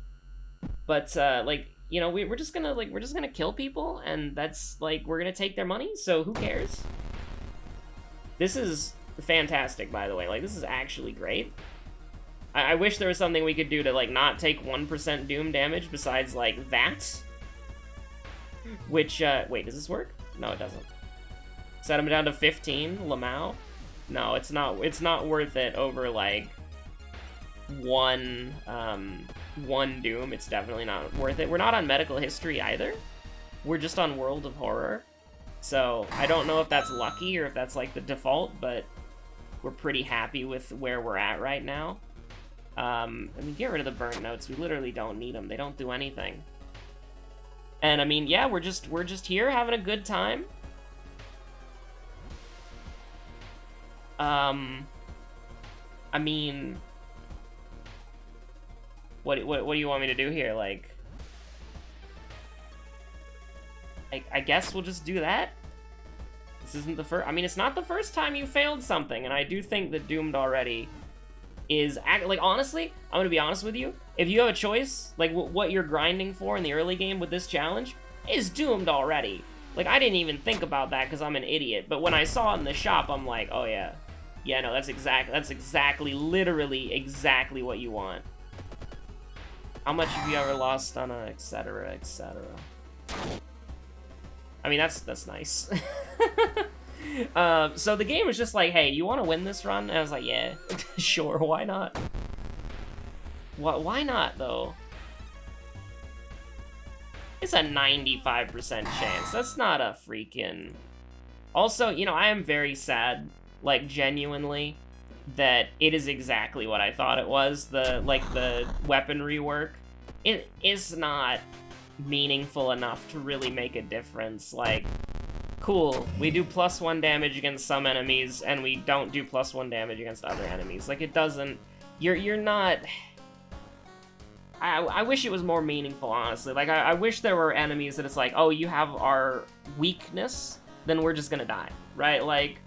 But, like, you know, we're just gonna kill people, and that's, like, we're gonna take their money, so who cares? This is fantastic, by the way. Like, this is actually great. I wish there was something we could do to, like, not take 1% Doom damage besides, like, that. Which, wait, does this work? No, it doesn't. Set him down to 15, Lamau. No, it's not worth it over, like, one Doom. It's definitely not worth it. We're not on medical history either. We're just on World of Horror. So, I don't know if that's lucky or if that's, like, the default, but we're pretty happy with where we're at right now. I mean, get rid of the burnt notes. We literally don't need them. They don't do anything. And, I mean, yeah, we're just here having a good time. I mean, what do you want me to do here? Like, I guess we'll just do that. This isn't the first. I mean, it's not the first time you failed something, and I do think that Doomed already is like, honestly, I'm gonna be honest with you. If you have a choice, like what you're grinding for in the early game with this challenge is Doomed already. Like, I didn't even think about that because I'm an idiot. But when I saw it in the shop, I'm like, oh yeah. Yeah, no, that's exactly, literally exactly what you want. How much have you ever lost on a etc., etc.? I mean, that's nice. So the game was just like, hey, you want to win this run? And I was like, yeah, sure, why not? Why not, though? It's a 95% chance. That's not a freaking... Also, you know, I am very sad, like, genuinely, that it is exactly what I thought it was. The weapon rework. It is not meaningful enough to really make a difference. Like, cool, we do +1 damage against some enemies, and we don't do +1 damage against other enemies. Like, it doesn't... You're not... I wish it was more meaningful, honestly. Like, I wish there were enemies that it's like, oh, you have our weakness, then we're just gonna die, right? Like,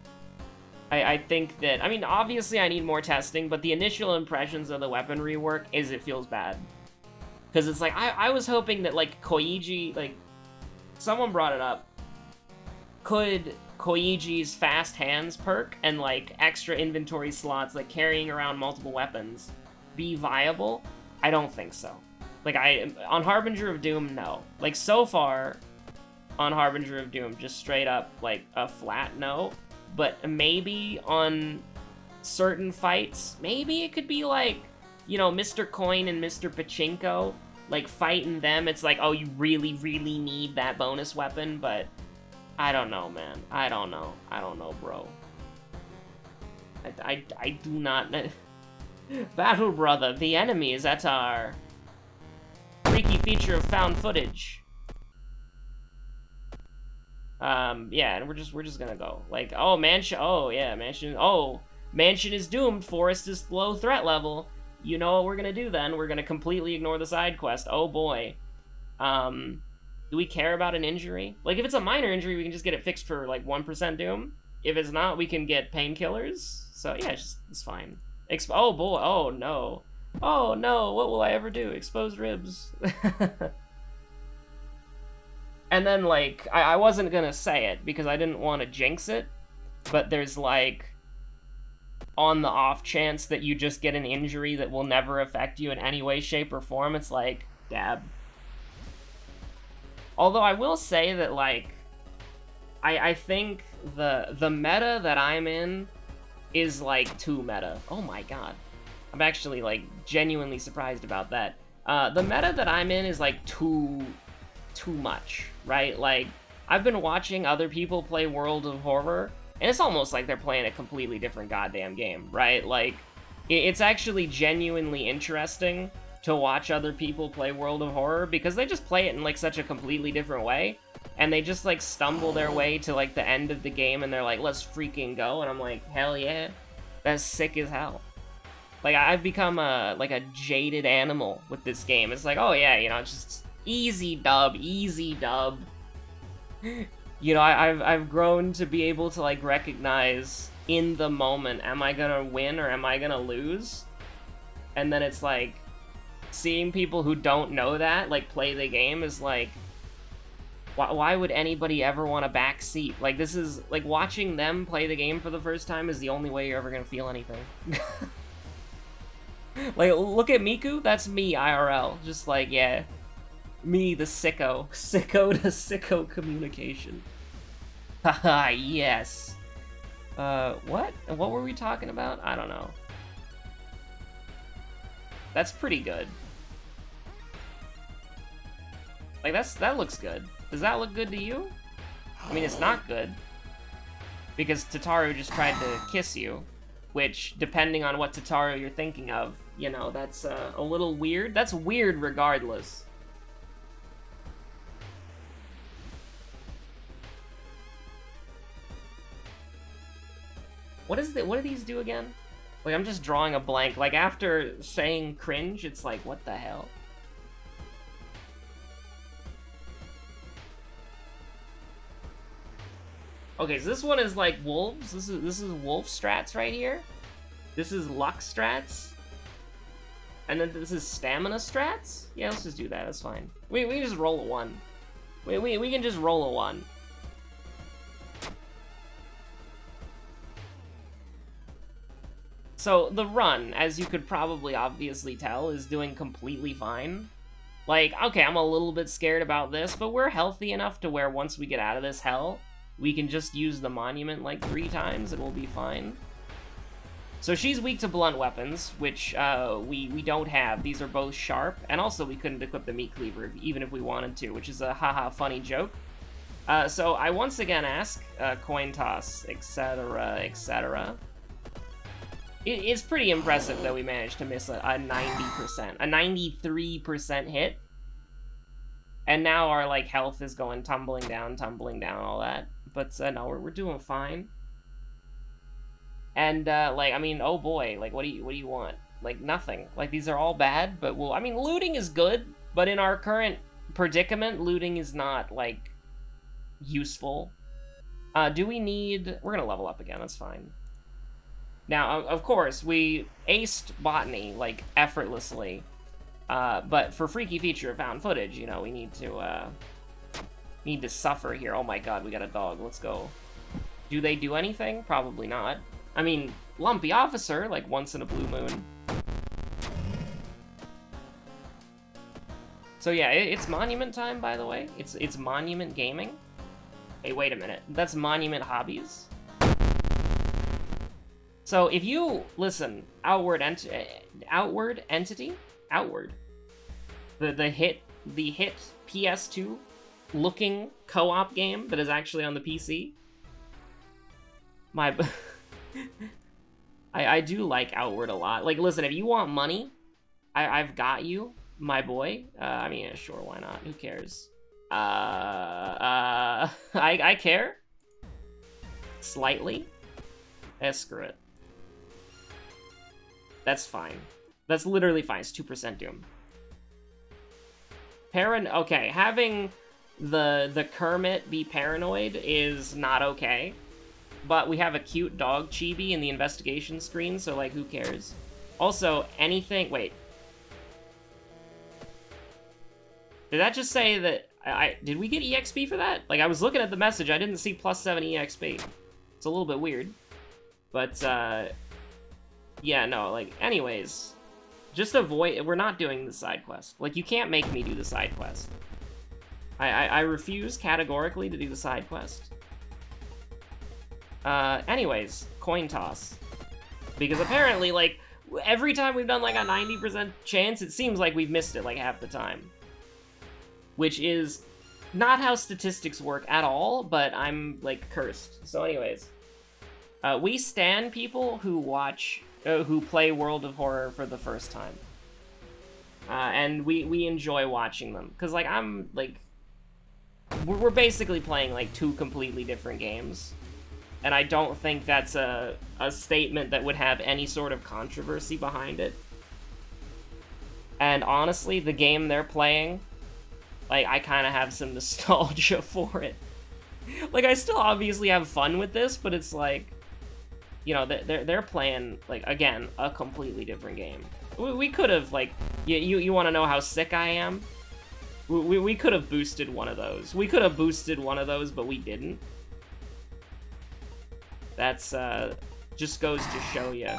I think that... I mean, obviously I need more testing, but the initial impressions of the weapon rework is it feels bad. Because it's like, I was hoping that, like, Koigi... Like, someone brought it up. Could Koiji's fast hands perk and, like, extra inventory slots, like carrying around multiple weapons, be viable? I don't think so. Like, on Harbinger of Doom, no. Like, so far, on Harbinger of Doom, just straight up, like, a flat no. But maybe on certain fights, maybe it could be, like, you know, Mr. Coin and Mr. Pachinko, like, fighting them. It's like, oh, you really, really need that bonus weapon, but I don't know, man. I don't know, bro. I do not... Battle Brother, the enemy is at our freaky feature of found footage. Yeah, and we're just gonna go. Like, oh, mansion, oh, yeah, mansion, oh, mansion is doomed, forest is low threat level. You know what we're gonna do then? We're gonna completely ignore the side quest. Oh, boy. Do we care about an injury? Like, if it's a minor injury, we can just get it fixed for, like, 1% Doom. If it's not, we can get painkillers. So, yeah, it's fine. Oh, boy, oh, no. Oh, no, what will I ever do? Exposed ribs. And then, like, I wasn't gonna say it because I didn't want to jinx it, but there's, like, on the off chance that you just get an injury that will never affect you in any way, shape, or form, it's like, dab. Although I will say that, like, I think the meta that I'm in is, like, too meta. Oh my god. I'm actually, like, genuinely surprised about that. The meta that I'm in is, like, too much, right? Like, I've been watching other people play World of Horror, and it's almost like they're playing a completely different goddamn game, right? Like, it's actually genuinely interesting to watch other people play World of Horror, because they just play it in, like, such a completely different way, and they just, like, stumble their way to, like, the end of the game, and they're like, let's freaking go, and I'm like, hell yeah, that's sick as hell. Like, I've become like a jaded animal with this game. It's like, oh yeah, you know, it's just easy dub, easy dub. You know, I've grown to be able to, like, recognize in the moment, am I gonna win or am I gonna lose? And then it's like, seeing people who don't know that, like, play the game is like, why would anybody ever want a back seat? Like, this is, like, watching them play the game for the first time is the only way you're ever gonna feel anything. Like, look at Miku, that's me, IRL. Just like, yeah, me, the sicko. Sicko to sicko communication. Haha, yes. What? What were we talking about? I don't know. That's pretty good. Like, that looks good. Does that look good to you? I mean, it's not good. Because Tataru just tried to kiss you. Which, depending on what Tataru you're thinking of, you know, that's a little weird. That's weird regardless. What do these do again? Like, I'm just drawing a blank. Like, after saying cringe, it's like, what the hell? Okay, so this one is like wolves. This is wolf strats right here. This is luck strats. And then this is stamina strats? Yeah, let's just do that, that's fine. We can just roll a 1. We can just roll a 1. So, the run, as you could probably obviously tell, is doing completely fine. Like, okay, I'm a little bit scared about this, but we're healthy enough to where once we get out of this hell, we can just use the monument like 3 times and we'll be fine. So she's weak to blunt weapons, which we don't have. These are both sharp, and also we couldn't equip the meat cleaver even if we wanted to, which is a haha funny joke. So I once again ask, coin toss, etc., etc. It's pretty impressive that we managed to miss a 90%, a 93% hit. And now our, like, health is going tumbling down, all that. But, no, we're doing fine. And, like, I mean, oh boy, like, what do you want? Like, nothing. Like, these are all bad, but I mean, looting is good, but in our current predicament, looting is not, like, useful. Do we need... We're gonna level up again, that's fine. Now, of course, we aced botany, like, effortlessly. But for Freaky Feature found footage, you know, we need to suffer here. Oh my god, we got a dog. Let's go. Do they do anything? Probably not. I mean, Lumpy Officer, like, once in a blue moon. So yeah, it's Monument time, by the way. It's Monument Gaming. Hey, wait a minute. That's Monument Hobbies? So if you, listen, Outward Entity? Outward. The hit PS2 looking co-op game that is actually on the PC. I do like Outward a lot. Like, listen, if you want money, I've got you, my boy. I mean, yeah, sure, why not? Who cares? I care. Slightly. Screw it. That's fine. That's literally fine. It's 2% Doom. Okay, having the Kermit be paranoid is not okay. But we have a cute dog chibi in the investigation screen, so, like, who cares? Also, anything... Wait. Did that just say that... Did we get EXP for that? Like, I was looking at the message, I didn't see +7 EXP. It's a little bit weird. But, yeah, no, like, anyways. Just avoid... We're not doing the side quest. Like, you can't make me do the side quest. I refuse categorically to do the side quest. Anyways, coin toss. Because apparently, like, every time we've done, like, a 90% chance, it seems like we've missed it, like, half the time. Which is not how statistics work at all, but I'm, like, cursed. So anyways. We stan people who watch... who play World of Horror for the first time. And we enjoy watching them. Because, like, I'm, like... We're basically playing, like, 2 completely different games. And I don't think that's a statement that would have any sort of controversy behind it. And honestly, the game they're playing, like, I kind of have some nostalgia for it. Like, I still obviously have fun with this, but it's like... you know, they're playing, like, again, a completely different game. We could have, like, you want to know how sick I am? We could have boosted one of those. We could have boosted one of those, but we didn't. That's, just goes to show you.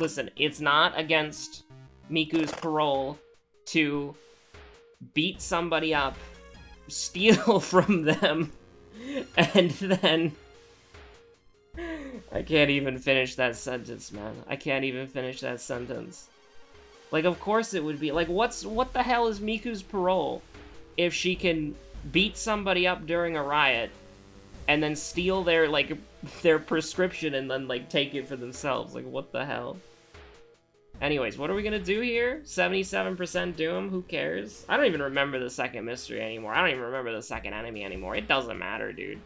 Listen, it's not against Miku's parole to beat somebody up, steal from them, and then... I can't even finish that sentence, man. I can't even finish that sentence. Like, of course it would be. Like, what the hell is Miku's parole if she can beat somebody up during a riot and then steal their, like, their prescription and then, like, take it for themselves? Like, what the hell? Anyways, what are we gonna do here? 77% Doom? Who cares? I don't even remember the second mystery anymore. I don't even remember the second enemy anymore. It doesn't matter, dude.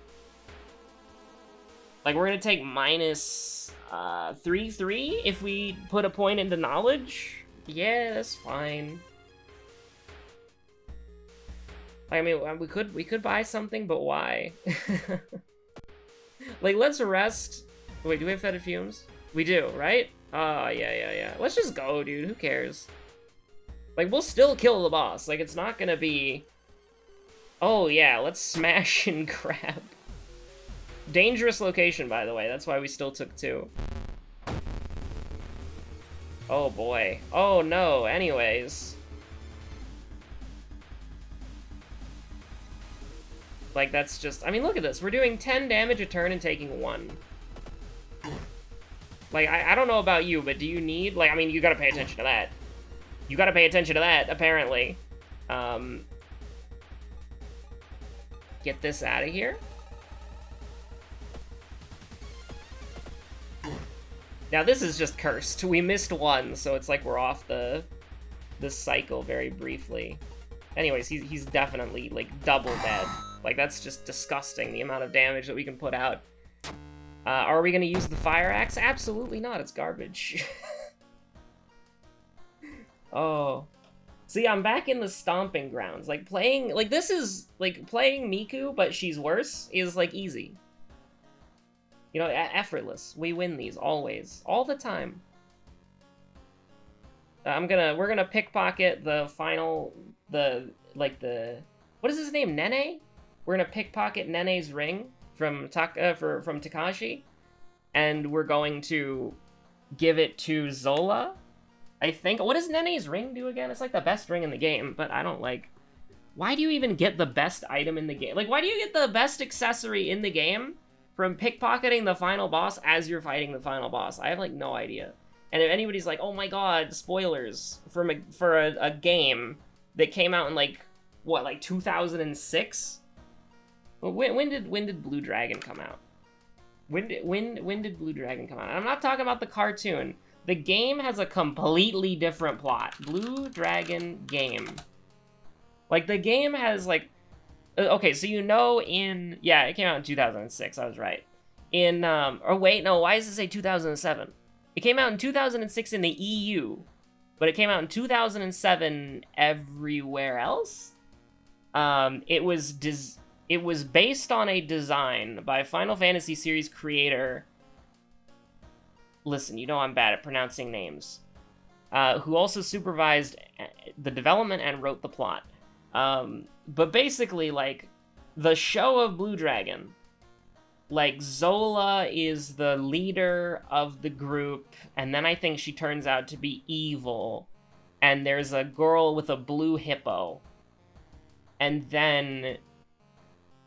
Like, we're gonna take minus 3/3 if we put a point into knowledge? Yeah, that's fine. I mean, we could buy something, but why? Like, let's rest. Wait, do we have fetid fumes? We do, right? Oh, yeah. Let's just go, dude. Who cares? Like, we'll still kill the boss. Like, it's not gonna be... Oh, yeah, let's smash and grab. Dangerous location, by the way. That's why we still took 2. Oh, boy. Oh, no. Anyways. Like, that's just... I mean, look at this. We're doing 10 damage a turn and taking 1. Like, I don't know about you, but do you need... Like, I mean, you gotta pay attention to that. You gotta pay attention to that, apparently. Get this out of here. Now, this is just cursed. We missed 1, so it's like we're off the cycle very briefly. Anyways, he's definitely, like, double dead. Like, that's just disgusting, the amount of damage that we can put out. Are we gonna use the fire axe? Absolutely not, it's garbage. Oh. See, I'm back in the stomping grounds. Like, playing... Like, this is... Like, playing Miku, but she's worse, is, like, easy. You know, effortless. We win these, always. All the time. We're gonna pickpocket the final... What is his name? Nene? We're gonna pickpocket Nene's ring from Takashi, and we're going to give it to Zola, I think. What does Nene's ring do again? It's like the best ring in the game, but I don't like... Why do you even get the best item in the game? Like, why do you get the best accessory in the game from pickpocketing the final boss as you're fighting the final boss? I have, like, no idea. And if anybody's like, oh my god, spoilers for a game that came out in, like, what, like 2006? When did Blue Dragon come out? When did Blue Dragon come out? And I'm not talking about the cartoon. The game has a completely different plot. Blue Dragon game. Like, the game has, like... Okay, so you know in... Yeah, it came out in 2006, I was right. In, oh wait, no, why does it say 2007? It came out in 2006 in the EU, but it came out in 2007 everywhere else? It was based on a design by Final Fantasy series creator... Listen, you know I'm bad at pronouncing names. Who also supervised the development and wrote the plot. But basically, like, the show of Blue Dragon, like, Zola is the leader of the group, and then I think she turns out to be evil, and there's a girl with a blue hippo. And then,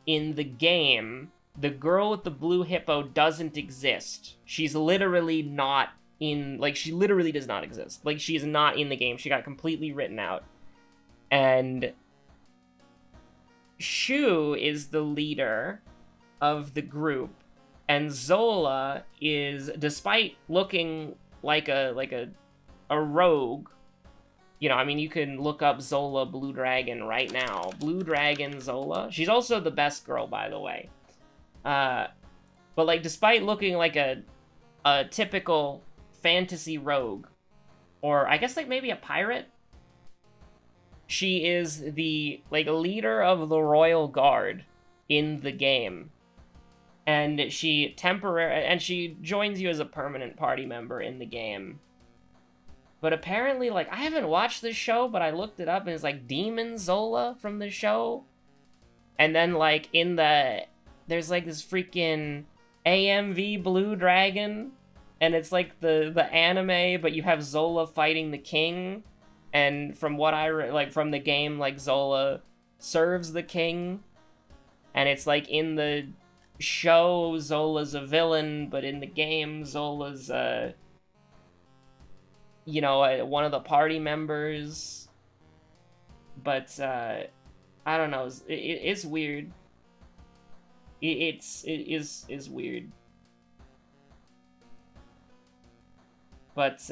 in the game, the girl with the blue hippo doesn't exist. She's literally not in, like, she literally does not exist. Like, she is not in the game. She got completely written out. And Shu is the leader of the group, and Zola is, despite looking like a rogue, you know, I mean, you can look up Zola Blue Dragon right now. Blue Dragon Zola. She's also the best girl, by the way. But, like, despite looking like a typical fantasy rogue, or I guess, like, maybe a pirate, she is the, like, leader of the Royal Guard in the game. and she joins you as a permanent party member in the game. But apparently, like, I haven't watched this show, but I looked it up, and it's like Demon Zola from the show. And then, like, there's like this freaking AMV Blue Dragon, and it's like the anime, but you have Zola fighting the king. And from what from the game, like, Zola serves the king. And it's like in the show, Zola's a villain, but in the game, Zola's, one of the party members. But, I don't know, it's weird. It is weird. But,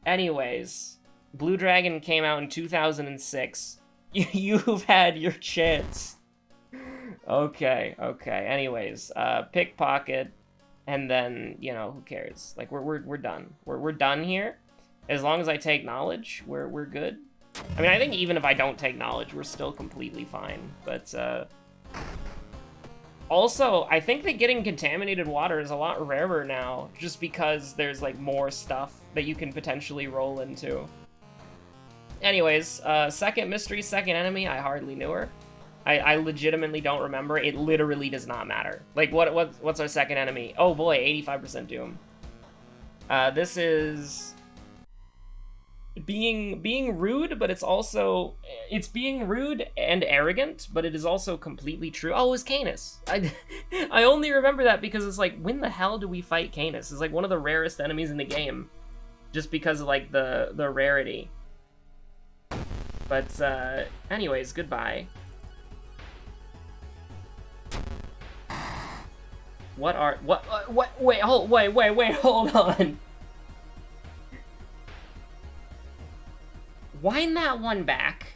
anyways, Blue Dragon came out in 2006. You've had your chance. Okay. Anyways, pickpocket, and then, who cares? Like, we're done. We're done here. As long as I take knowledge, we're good. I mean, I think even if I don't take knowledge, we're still completely fine. But, also, I think that getting contaminated water is a lot rarer now, just because there's, like, more stuff that you can potentially roll into. Anyways, second mystery, second enemy, I hardly knew her. I legitimately don't remember. It literally does not matter. Like, what's our second enemy? Oh boy, 85% Doom. This is being rude, but it's being rude and arrogant, but it is also completely true. Oh, it was Canis. I only remember that because it's like, when the hell do we fight Canis? It's like one of the rarest enemies in the game, just because of like the rarity. But anyways, goodbye. Wait, hold on. Wind that one back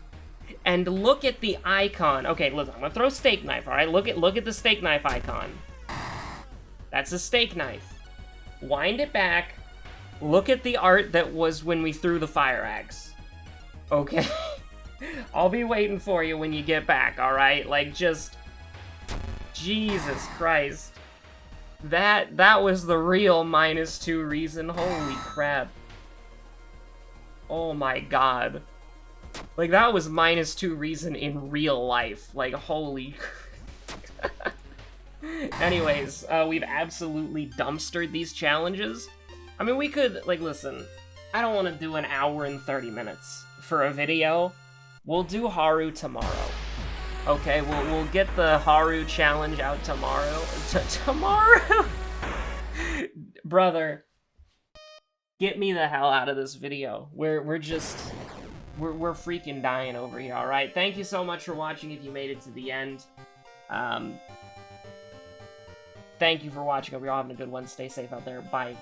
and look at the icon. Okay, listen, I'm gonna throw steak knife, all right? Look at the steak knife icon. That's a steak knife. Wind it back. Look at the art that was when we threw the fire axe. Okay? I'll be waiting for you when you get back, all right? Like, just Jesus Christ. That was the real -2 reason. Holy crap. Oh my god. Like, that was -2 reason in real life. Like, holy... Anyways, we've absolutely dumpstered these challenges. I mean, we could, like, listen, I don't want to do an hour and 30 minutes for a video. We'll do Haru tomorrow. Okay, we'll get the Haru challenge out tomorrow. Tomorrow? Brother, get me the hell out of this video. We're freaking dying over here, alright? Thank you so much for watching if you made it to the end. Thank you for watching. Hope you're all having a good one. Stay safe out there. Bye.